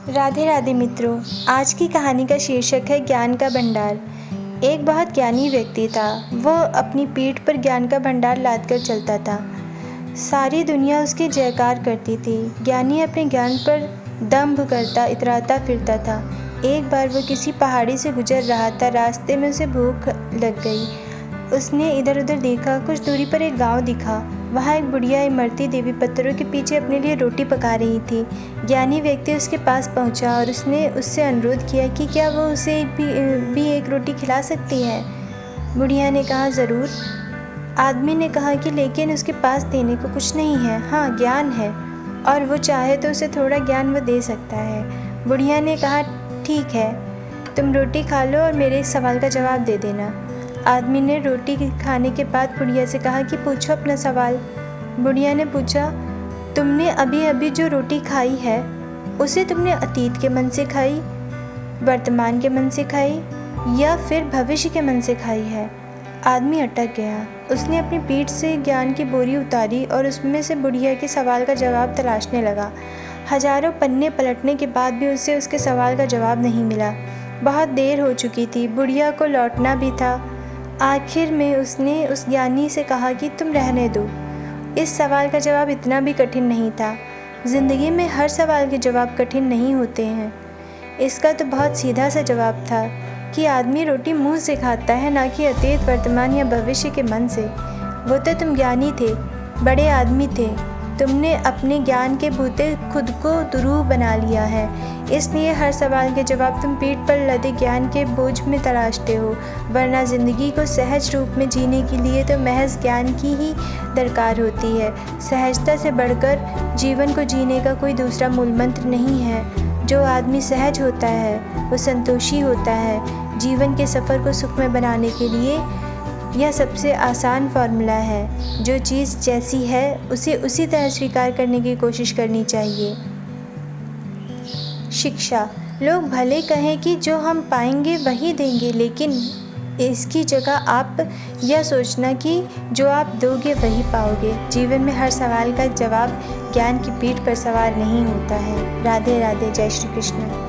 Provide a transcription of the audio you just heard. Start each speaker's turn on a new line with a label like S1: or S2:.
S1: राधे राधे मित्रों, आज की कहानी का शीर्षक है ज्ञान का भंडार। एक बहुत ज्ञानी व्यक्ति था। वो अपनी पीठ पर ज्ञान का भंडार लाद कर चलता था। सारी दुनिया उसकी जयकार करती थी। ज्ञानी अपने ज्ञान पर दंभ करता इतराता फिरता था। एक बार वो किसी पहाड़ी से गुजर रहा था। रास्ते में उसे भूख लग गई। उसने इधर उधर देखा। कुछ दूरी पर एक गांव दिखा। वहाँ एक बुढ़िया इमरती देवी पत्थरों के पीछे अपने लिए रोटी पका रही थी। ज्ञानी व्यक्ति उसके पास पहुँचा और उसने उससे अनुरोध किया कि क्या वो उसे एक रोटी खिला सकती है। बुढ़िया ने कहा, ज़रूर। आदमी ने कहा कि लेकिन उसके पास देने को कुछ नहीं है। हाँ, ज्ञान है, और वो चाहे तो उसे थोड़ा ज्ञान वो दे सकता है। बुढ़िया ने कहा, ठीक है, तुम रोटी खा लो और मेरे एक सवाल का जवाब दे देना। आदमी ने रोटी खाने के बाद बुढ़िया से कहा कि पूछो अपना सवाल। बुढ़िया ने पूछा, तुमने अभी अभी जो रोटी खाई है उसे तुमने अतीत के मन से खाई, वर्तमान के मन से खाई, या फिर भविष्य के मन से खाई है? आदमी अटक गया। उसने अपनी पीठ से ज्ञान की बोरी उतारी और उसमें से बुढ़िया के सवाल का जवाब तलाशने लगा। हजारों पन्ने पलटने के बाद भी उसे उसके सवाल का जवाब नहीं मिला। बहुत देर हो चुकी थी। बुढ़िया को लौटना भी था। आखिर में उसने उस ज्ञानी से कहा कि तुम रहने दो। इस सवाल का जवाब इतना भी कठिन नहीं था। ज़िंदगी में हर सवाल के जवाब कठिन नहीं होते हैं। इसका तो बहुत सीधा सा जवाब था कि आदमी रोटी मुंह से खाता है, ना कि अतीत, वर्तमान या भविष्य के मन से। वो तो तुम ज्ञानी थे, बड़े आदमी थे। तुमने अपने ज्ञान के बूते खुद को दुरूह बना लिया है, इसलिए हर सवाल के जवाब तुम पीठ पर लदे ज्ञान के बोझ में तलाशते हो। वरना ज़िंदगी को सहज रूप में जीने के लिए तो महज ज्ञान की ही दरकार होती है। सहजता से बढ़कर जीवन को जीने का कोई दूसरा मूल मंत्र नहीं है। जो आदमी सहज होता है वो संतोषी होता है। जीवन के सफ़र को सुखमय बनाने के लिए यह सबसे आसान फार्मूला है। जो चीज़ जैसी है उसे उसी तरह स्वीकार करने की कोशिश करनी चाहिए। शिक्षा। लोग भले कहें कि जो हम पाएंगे वही देंगे, लेकिन इसकी जगह आप यह सोचना कि जो आप दोगे वही पाओगे। जीवन में हर सवाल का जवाब ज्ञान की पीठ पर सवार नहीं होता है। राधे राधे। जय श्री कृष्ण।